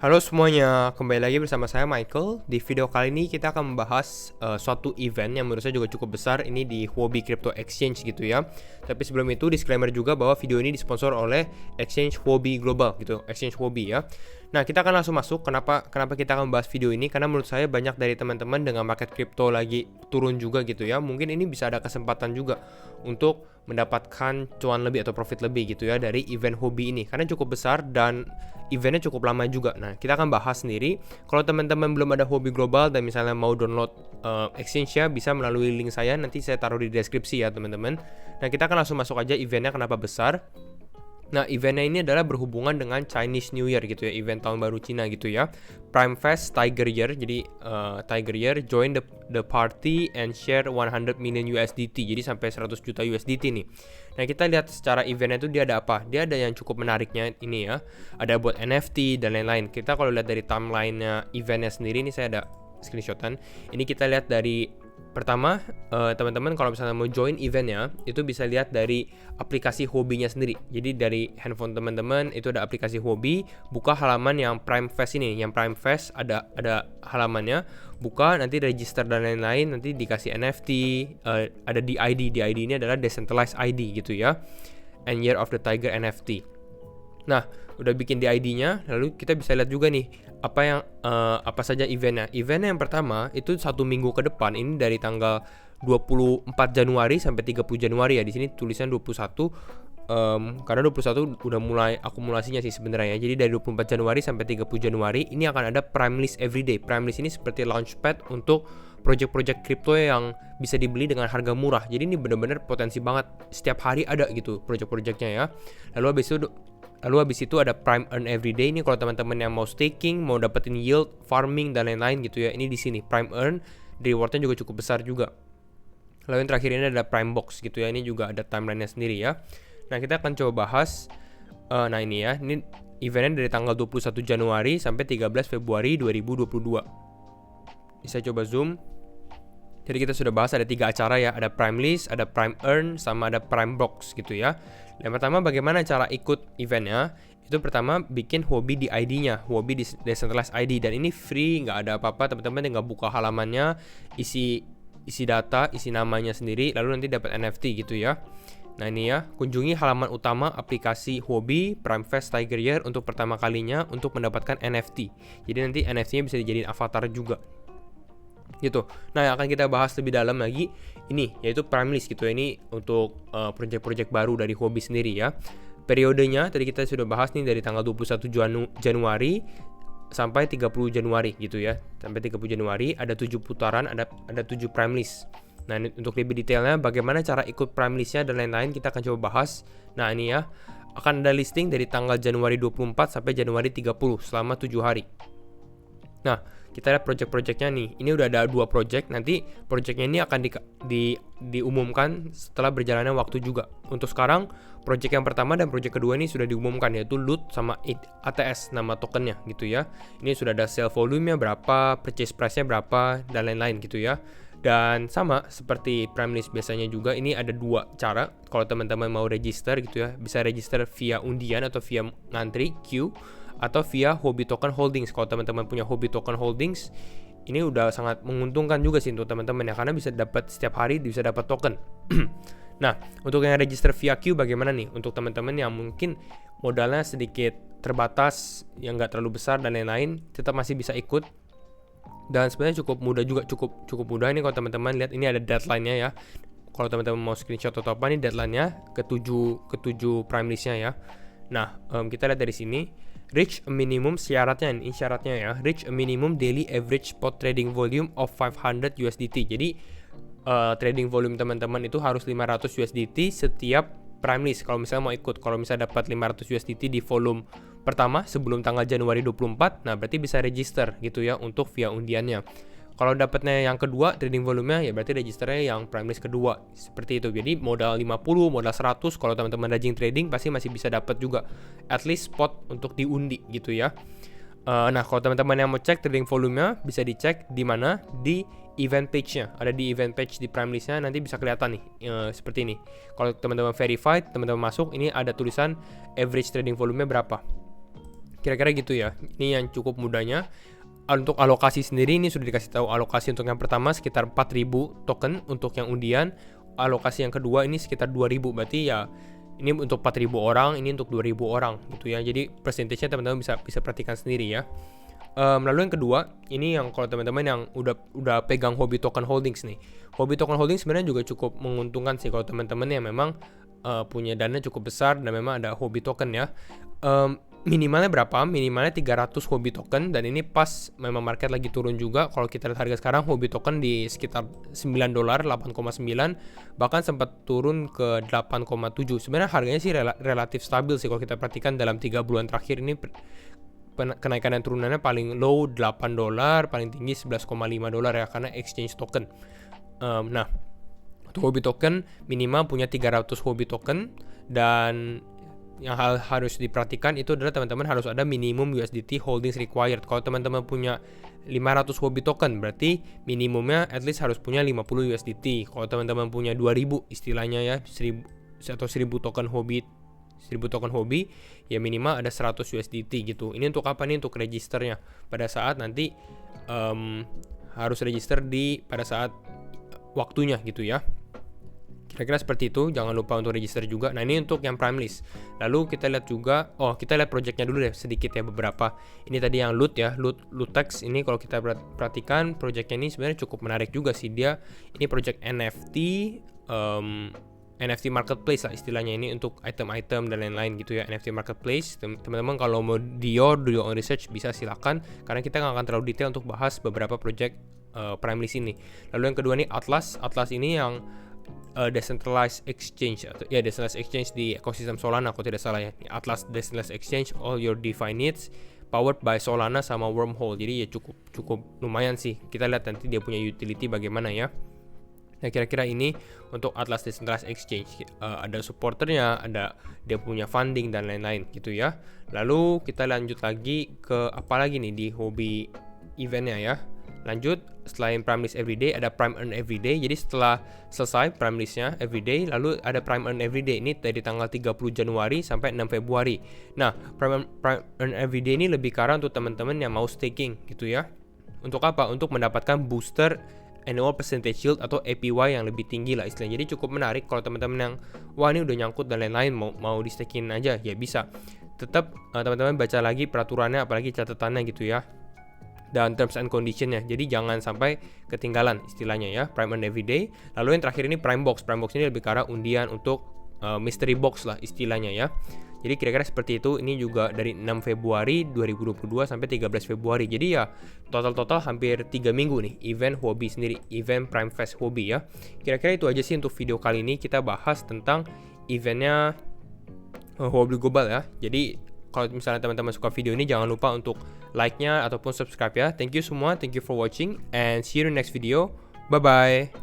Halo semuanya, kembali lagi bersama saya Michael. Di video kali ini kita akan membahas suatu event yang menurut saya juga cukup besar ini di Huobi Crypto Exchange gitu ya. Tapi sebelum itu disclaimer juga bahwa video ini disponsor oleh Exchange Huobi Global gitu, Exchange Huobi ya. Nah, kita akan langsung masuk. Kenapa kita akan membahas video ini? Karena menurut saya banyak dari teman-teman dengan market crypto lagi turun juga gitu ya. Mungkin ini bisa ada kesempatan juga untuk mendapatkan cuan lebih atau profit lebih gitu ya dari event Huobi ini. Karena cukup besar dan eventnya cukup lama juga. Nah, kita akan bahas sendiri. Kalau teman-teman belum ada Huobi Global dan misalnya mau download exchange ya, bisa melalui link saya. Nanti saya taruh di deskripsi ya teman-teman. Nah, kita akan langsung masuk aja eventnya kenapa besar. Nah, eventnya ini adalah berhubungan dengan Chinese New Year gitu ya, event tahun baru Cina gitu ya. Prime Fest Tiger Year, jadi Tiger Year join the party and share 100 million USDT, jadi sampai 100 juta USDT nih. Nah, kita lihat secara eventnya itu dia ada apa? Dia ada yang cukup menariknya ini ya, ada buat NFT dan lain-lain. Kita kalau lihat dari timeline-nya eventnya sendiri, ini saya ada screenshotan. Ini kita lihat dari pertama, teman-teman kalau misalnya mau join eventnya, itu bisa lihat dari aplikasi Huobinya sendiri. Jadi dari handphone teman-teman itu ada aplikasi Huobi, buka halaman yang Prime Fest ini. Yang Prime Fest ada halamannya, buka nanti register dan lain-lain, nanti dikasih NFT, ada DID. DID ini adalah Decentralized ID gitu ya. And Year of the Tiger NFT. Nah, udah bikin DID-nya, lalu kita bisa lihat juga nih apa saja eventnya. Eventnya yang pertama itu 1 minggu ke depan, ini dari tanggal 24 Januari sampai 30 Januari ya. Di sini tulisan 21 karena 21 udah mulai akumulasinya sih sebenarnya. Jadi dari 24 Januari sampai 30 Januari ini akan ada Prime List everyday. Prime List ini seperti launchpad untuk project-project crypto yang bisa dibeli dengan harga murah. Jadi ini benar-benar potensi banget, setiap hari ada gitu project-projectnya ya. Lalu habis itu ada Prime Earn Everyday. Ini kalau teman-teman yang mau staking, mau dapetin yield, farming dan lain-lain gitu ya. Ini di sini Prime Earn, rewardnya juga cukup besar juga. Lalu yang terakhir ini ada Prime Box gitu ya. Ini juga ada timelinenya sendiri ya. Nah, kita akan coba bahas. Nah ini ya, ini eventnya dari tanggal 21 Januari sampai 13 Februari 2022. Ini saya coba zoom. Jadi kita sudah bahas ada 3 acara ya, ada Prime List, ada Prime Earn, sama ada Prime Box gitu ya. Yang pertama bagaimana cara ikut eventnya? Itu pertama bikin Huobi di ID-nya, Huobi di Decentralized ID, dan ini free, nggak ada apa-apa, teman-teman tinggal buka halamannya, isi data, isi namanya sendiri, lalu nanti dapat NFT gitu ya. Nah ini ya, kunjungi halaman utama aplikasi Huobi Prime Fest Tiger Year untuk pertama kalinya untuk mendapatkan NFT. Jadi nanti NFT-nya bisa dijadiin avatar juga gitu. Nah, yang akan kita bahas lebih dalam lagi ini yaitu Prime List gitu ya. Ini untuk project-project baru dari Huobi sendiri ya. Periodenya tadi kita sudah bahas nih dari tanggal 21 Januari sampai 30 Januari gitu ya. Sampai 30 Januari ada 7 putaran, ada 7 Prime List. Nah, untuk lebih detailnya bagaimana cara ikut Prime List-nya dan lain-lain kita akan coba bahas. Nah, ini ya. Akan ada listing dari tanggal Januari 24 sampai Januari 30 selama 7 hari. Nah, kita lihat project-projectnya nih. Ini udah ada 2 project. Nanti projectnya ini akan diumumkan setelah berjalannya waktu juga. Untuk sekarang, project yang pertama dan project kedua ini sudah diumumkan, yaitu LUT sama ATS, nama tokennya gitu ya. Ini sudah ada sell volume-nya berapa, purchase price-nya berapa, dan lain-lain gitu ya. Dan sama seperti Prime List biasanya juga, ini ada 2 cara. Kalau teman-teman mau register gitu ya, bisa register via undian atau via ngantri, queue, atau via Huobi Token Holdings. Kalau teman-teman punya Huobi Token Holdings, ini udah sangat menguntungkan juga sih untuk teman-teman ya, karena bisa dapat setiap hari bisa dapat token. Nah, untuk yang register via queue bagaimana nih? Untuk teman-teman yang mungkin modalnya sedikit terbatas, yang nggak terlalu besar dan lain-lain, tetap masih bisa ikut. Dan sebenarnya cukup mudah juga, cukup mudah ini kalau teman-teman lihat ini ada deadline-nya ya. Kalau teman-teman mau screenshot atau apa, nih deadline-nya ke-7 Prime List-nya ya. Nah, kita lihat dari sini. Reach a minimum, ini syaratnya ya. Reach a minimum daily average spot trading volume of 500 USDT. Jadi trading volume teman-teman itu harus 500 USDT setiap Prime List kalau misalnya mau ikut. Kalau misalnya dapat 500 USDT di volume pertama sebelum tanggal Januari 24, nah berarti bisa register gitu ya untuk via undiannya. Kalau dapatnya yang kedua trading volumenya, ya berarti registernya yang Prime List kedua. Seperti itu. Jadi modal 50, modal 100, kalau teman-teman rajin trading pasti masih bisa dapat juga at least spot untuk diundi gitu ya. Nah, kalau teman-teman yang mau cek trading volumenya, bisa dicek di mana? Di event page-nya. Ada di event page di Prime List-nya, nanti bisa kelihatan nih seperti ini. Kalau teman-teman verified, teman-teman masuk, ini ada tulisan average trading volumenya berapa. Kira-kira gitu ya. Ini yang cukup mudahnya. Untuk alokasi sendiri ini sudah dikasih tahu, alokasi untuk yang pertama sekitar 4.000 token untuk yang undian, alokasi yang kedua ini sekitar 2.000, berarti ya ini untuk 4.000 orang, ini untuk 2.000 orang gitu ya. Jadi persentasenya teman-teman bisa perhatikan sendiri ya. Lalu yang kedua, ini yang kalau teman-teman yang udah pegang hobi token holdings nih. Hobi token holdings sebenarnya juga cukup menguntungkan sih kalau teman-teman yang memang punya dana cukup besar dan memang ada hobi token ya. Minimalnya berapa? Minimalnya 300 hobi token, dan ini pas memang market lagi turun juga. Kalau kita lihat harga sekarang hobi token di sekitar $9, 8,9, bahkan sempat turun ke 8,7. Sebenarnya harganya sih relatif stabil sih kalau kita perhatikan dalam 3 bulan terakhir ini. Kenaikan dan turunannya paling low $8, paling tinggi $11,5 ya, karena exchange token. Nah, untuk hobi token minimal punya 300 hobi token, dan yang harus diperhatikan itu adalah teman-teman harus ada minimum USDT holdings required. Kalau teman-teman punya 500 hobi token, berarti minimumnya at least harus punya 50 USDT. Kalau teman-teman punya 2000 istilahnya ya, 1000 atau 1000 token hobi, ya minimal ada 100 USDT gitu. Ini untuk apa nih? Untuk registernya. Pada saat nanti harus register pada saat waktunya gitu ya. Kira-kira seperti itu, jangan lupa untuk register juga. Nah, ini untuk yang prime list. Lalu kita lihat juga, kita lihat projectnya dulu deh sedikit ya, beberapa. Ini tadi yang loot ya, Lootex. Ini kalau kita perhatikan projectnya ini sebenarnya cukup menarik juga sih. Dia ini project NFT, NFT marketplace lah istilahnya, ini untuk item-item dan lain-lain gitu ya, NFT marketplace. Teman-teman kalau mau do your own research bisa silakan, karena kita nggak akan terlalu detail untuk bahas beberapa project prime list ini. Lalu yang kedua nih Atlas ini yang decentralized exchange, atau ya decentralized exchange di ekosistem Solana kalau tidak salah ya. Atlas Decentralized Exchange, all your DeFi needs, powered by Solana sama Wormhole. Jadi ya cukup lumayan sih. Kita lihat nanti dia punya utility bagaimana ya. Nah, kira-kira ini untuk Atlas Decentralized Exchange. Ada supporternya, ada dia punya funding dan lain-lain gitu ya. Lalu kita lanjut lagi ke apa lagi nih di hobi eventnya ya. Lanjut, selain Prime List Everyday, ada Prime Earn Everyday. Jadi setelah selesai Prime Listnya Everyday, lalu ada Prime Earn Everyday. Ini dari tanggal 30 Januari sampai 6 Februari. Nah, Prime Earn Everyday ini lebih ke arah untuk teman-teman yang mau staking gitu ya. Untuk apa? Untuk mendapatkan booster annual percentage yield atau APY yang lebih tinggi lah istilahnya. Jadi cukup menarik kalau teman-teman yang wah ini udah nyangkut dan lain-lain mau di staking aja ya bisa. Tetap teman-teman baca lagi peraturannya, apalagi catatannya gitu ya, dan terms and conditionnya. Jadi jangan sampai ketinggalan istilahnya ya, Prime Earn Everyday. Lalu yang terakhir ini Prime Box. Prime Box ini lebih ke arah undian untuk mystery box lah istilahnya ya. Jadi kira-kira seperti itu. Ini juga dari 6 Februari 2022 sampai 13 Februari. Jadi ya total hampir 3 minggu nih event hobi sendiri, event Prime Fest hobi ya. Kira-kira itu aja sih untuk video kali ini. Kita bahas tentang eventnya hobi global ya. Jadi kalau misalnya teman-teman suka video ini, jangan lupa untuk like-nya ataupun subscribe ya. Thank you semua, thank you for watching, and see you in the next video. Bye-bye.